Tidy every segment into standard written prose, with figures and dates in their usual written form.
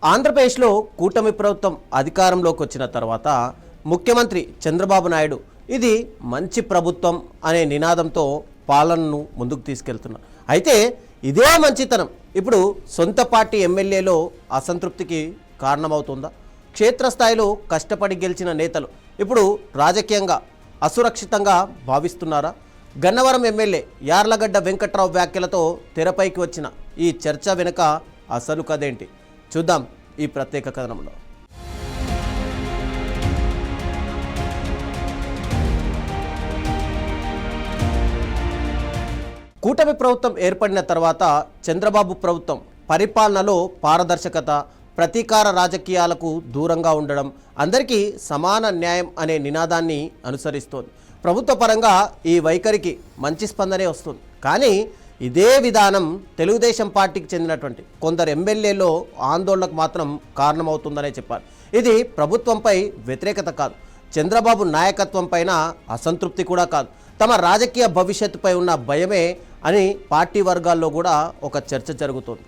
ఆంధ్రప్రదేశ్లో కూటమి ప్రభుత్వం అధికారంలోకి వచ్చిన తర్వాత ముఖ్యమంత్రి చంద్రబాబు నాయుడు ఇది మంచి ప్రభుత్వం అనే నినాదంతో పాలనను ముందుకు తీసుకెళ్తున్నారు. అయితే ఇదే మంచితనం ఇప్పుడు సొంత పార్టీ ఎమ్మెల్యేలో అసంతృప్తికి కారణమవుతుందా? క్షేత్రస్థాయిలో కష్టపడి గెలిచిన నేతలు ఇప్పుడు రాజకీయంగా అసురక్షితంగా భావిస్తున్నారా? గన్నవరం ఎమ్మెల్యే యార్లగడ్డ వెంకట్రావు వ్యాఖ్యలతో తెరపైకి వచ్చిన ఈ చర్చ వెనుక అసలు కథేంటి చూద్దాం ఈ ప్రత్యేక కథనంలో. కూటమి ప్రభుత్వం ఏర్పడిన తర్వాత చంద్రబాబు ప్రభుత్వం పరిపాలనలో పారదర్శకత, ప్రతీకార రాజకీయాలకు దూరంగా ఉండడం, అందరికీ సమాన న్యాయం అనే నినాదాన్ని అనుసరిస్తోంది. ప్రభుత్వ పరంగా ఈ వైఖరికి మంచి స్పందనే వస్తుంది. కానీ ఇదే విధానం తెలుగుదేశం పార్టీకి చెందినటువంటి కొందరు ఎమ్మెల్యేలో ఆందోళనకు మాత్రం కారణమవుతుందనే చెప్పాలి. ఇది ప్రభుత్వంపై వ్యతిరేకత కాదు, చంద్రబాబు నాయకత్వం పైన అసంతృప్తి కూడా కాదు, తమ రాజకీయ భవిష్యత్తుపై ఉన్న భయమే అని పార్టీ వర్గాల్లో కూడా ఒక చర్చ జరుగుతోంది.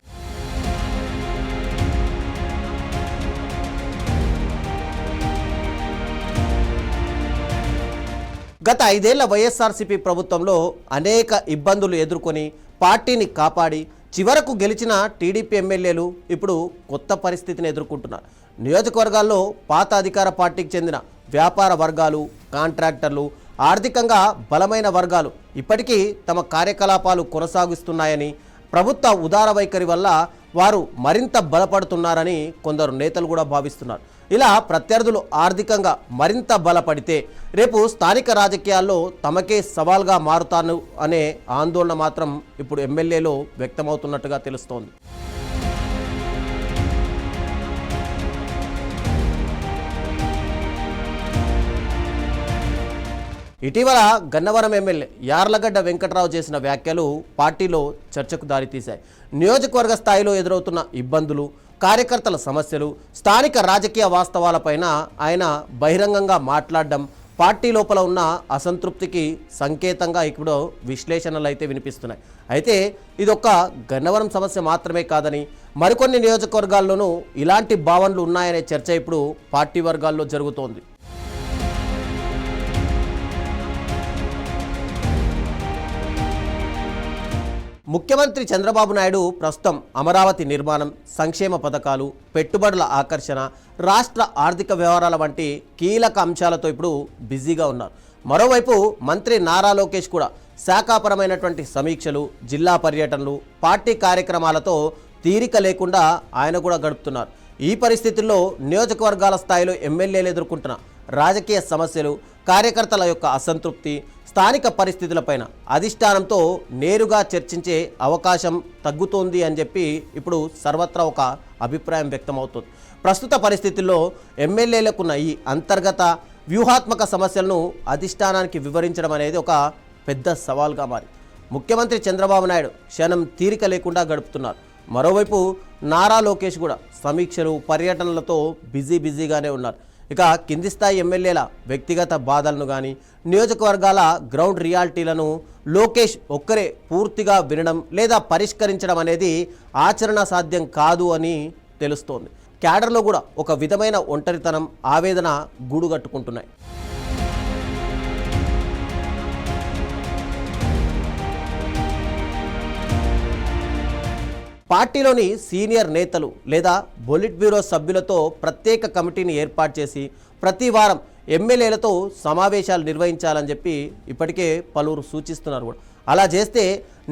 గత 5 ఏళ్ల వైఎస్ఆర్సీపీ ప్రభుత్వంలో అనేక ఇబ్బందులు ఎదుర్కొని పార్టీని కాపాడి చివరకు గెలిచిన టీడీపీ ఎమ్మెల్యేలు ఇప్పుడు కొత్త పరిస్థితిని ఎదుర్కొంటున్నారు. నియోజకవర్గాల్లో పాత అధికార పార్టీకి చెందిన వ్యాపార వర్గాలు, కాంట్రాక్టర్లు, ఆర్థికంగా బలమైన వర్గాలు ఇప్పటికీ తమ కార్యకలాపాలు కొనసాగిస్తున్నాయని, ప్రభుత్వ ఉదార వైఖరి వల్ల వారు మరింత బలపడుతున్నారని కొందరు నేతలు కూడా భావిస్తున్నారు. ఇలా ప్రత్యర్థులు ఆర్థికంగా మరింత బలపడితే రేపు స్థానిక రాజకీయాల్లో తమకే సవాల్గా మారుతాను అనే ఆందోళన మాత్రం ఇప్పుడు ఎమ్మెల్యేలో వ్యక్తమవుతున్నట్టుగా తెలుస్తోంది. ఇటీవల గన్నవరం ఎమ్మెల్యే యార్లగడ్డ వెంకట్రావు చేసిన వ్యాఖ్యలు పార్టీలో చర్చకు దారితీశాయి. నియోజకవర్గ స్థాయిలో ఎదురవుతున్న ఇబ్బందులు, కార్యకర్తల సమస్యలు, స్థానిక రాజకీయ వాస్తవాలపైన ఆయన బహిరంగంగా మాట్లాడడం పార్టీ లోపల ఉన్న అసంతృప్తికి సంకేతంగా ఇప్పుడు విశ్లేషణలు అయితే వినిపిస్తున్నాయి. అయితే ఇదొక్క గన్నవరం సమస్య మాత్రమే కాదని, మరికొన్ని నియోజకవర్గాల్లోనూ ఇలాంటి భావనలు ఉన్నాయనే చర్చ ఇప్పుడు పార్టీ వర్గాల్లో జరుగుతోంది. ముఖ్యమంత్రి చంద్రబాబు నాయుడు ప్రస్తుతం అమరావతి నిర్మాణం, సంక్షేమ పథకాలు, పెట్టుబడుల ఆకర్షణ, రాష్ట్ర ఆర్థిక వ్యవహారాల వంటి కీలక అంశాలతో ఇప్పుడు బిజీగా ఉన్నారు. మరోవైపు మంత్రి నారా లోకేష్ కూడా శాఖాపరమైనటువంటి సమీక్షలు, జిల్లా పర్యటనలు, పార్టీ కార్యక్రమాలతో తీరిక లేకుండా ఆయన కూడా గడుపుతున్నారు. ఈ పరిస్థితుల్లో నియోజకవర్గాల స్థాయిలో ఎమ్మెల్యేలు ఎదుర్కొంటున్న రాజకీయ సమస్యలు, కార్యకర్తల యొక్క అసంతృప్తి, స్థానిక పరిస్థితులపైన అధిష్టానంతో నేరుగా చర్చించే అవకాశం తగ్గుతోంది అని చెప్పి ఇప్పుడు సర్వత్రా ఒక అభిప్రాయం వ్యక్తమవుతుంది. ప్రస్తుత పరిస్థితుల్లో ఎమ్మెల్యేలకున్న ఈ అంతర్గత వ్యూహాత్మక సమస్యలను అధిష్టానానికి వివరించడం అనేది ఒక పెద్ద సవాల్గా మారి ముఖ్యమంత్రి చంద్రబాబు నాయుడు క్షణం తీరిక లేకుండా గడుపుతున్నారు. మరోవైపు నారా లోకేష్ కూడా సమీక్షలు, పర్యటనలతో బిజీగానే ఉన్నారు. ఇక కింది స్థాయి ఎమ్మెల్యేల వ్యక్తిగత బాధలను కానీ, నియోజకవర్గాల గ్రౌండ్ రియాలిటీలను లోకేష్ ఒక్కరే పూర్తిగా వినడం లేదా పరిష్కరించడం అనేది ఆచరణ సాధ్యం కాదు అని తెలుస్తోంది. క్యాడర్లో కూడా ఒక విధమైన ఒంటరితనం, ఆవేదన గూడుగట్టుకుంటున్నాయి. పార్టీలోని సీనియర్ నేతలు లేదా పొలిట్ బ్యూరో సభ్యులతో ప్రత్యేక కమిటీని ఏర్పాటు చేసి ప్రతి వారం ఎమ్మెల్యేలతో సమావేశాలు నిర్వహించాలని చెప్పి ఇప్పటికే పలువురు సూచిస్తున్నారు కూడా. అలా చేస్తే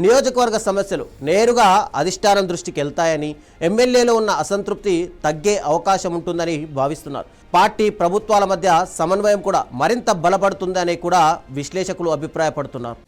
నియోజకవర్గ సమస్యలు నేరుగా అధిష్టానం దృష్టికి వెళ్తాయని, ఎమ్మెల్యేలో ఉన్న అసంతృప్తి తగ్గే అవకాశం ఉంటుందని భావిస్తున్నారు. పార్టీ ప్రభుత్వాల మధ్య సమన్వయం కూడా మరింత బలపడుతుందని కూడా విశ్లేషకులు అభిప్రాయపడుతున్నారు.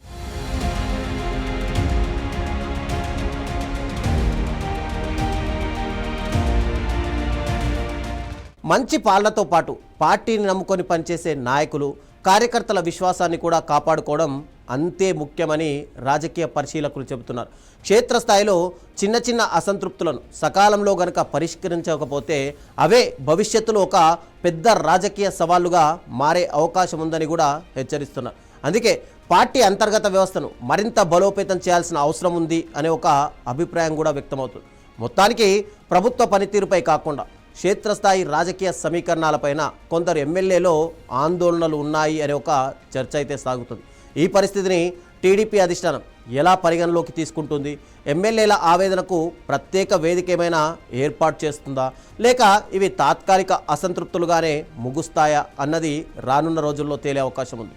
మంచి పాలనతో పాటు పార్టీని నమ్ముకొని పనిచేసే నాయకులు, కార్యకర్తల విశ్వాసాన్ని కూడా కాపాడుకోవడం అంతే ముఖ్యమని రాజకీయ పరిశీలకులు చెబుతున్నారు. క్షేత్రస్థాయిలో చిన్న అసంతృప్తులను సకాలంలో గనక పరిష్కరించకపోతే అవే భవిష్యత్తులో ఒక పెద్ద రాజకీయ సవాళ్లుగా మారే అవకాశం ఉందని కూడా హెచ్చరిస్తున్నారు. అందుకే పార్టీ అంతర్గత వ్యవస్థను మరింత బలోపేతం చేయాల్సిన అవసరం ఉంది అనే ఒక అభిప్రాయం కూడా వ్యక్తమవుతుంది. మొత్తానికి ప్రభుత్వ పనితీరుపై కాకుండా క్షేత్రస్థాయి రాజకీయ సమీకరణాలపైన కొందరు ఎమ్మెల్యేలో ఆందోళనలు ఉన్నాయి అనే ఒక చర్చ అయితే సాగుతుంది. ఈ పరిస్థితిని టీడీపీ అధిష్టానం ఎలా పరిగణలోకి తీసుకుంటుంది? ఎమ్మెల్యేల ఆవేదనకు ప్రత్యేక వేదిక ఏమైనా ఏర్పాటు చేస్తుందా, లేక ఇవి తాత్కాలిక అసంతృప్తులుగానే ముగుస్తాయా అన్నది రానున్న రోజుల్లో తేలే అవకాశం ఉంది.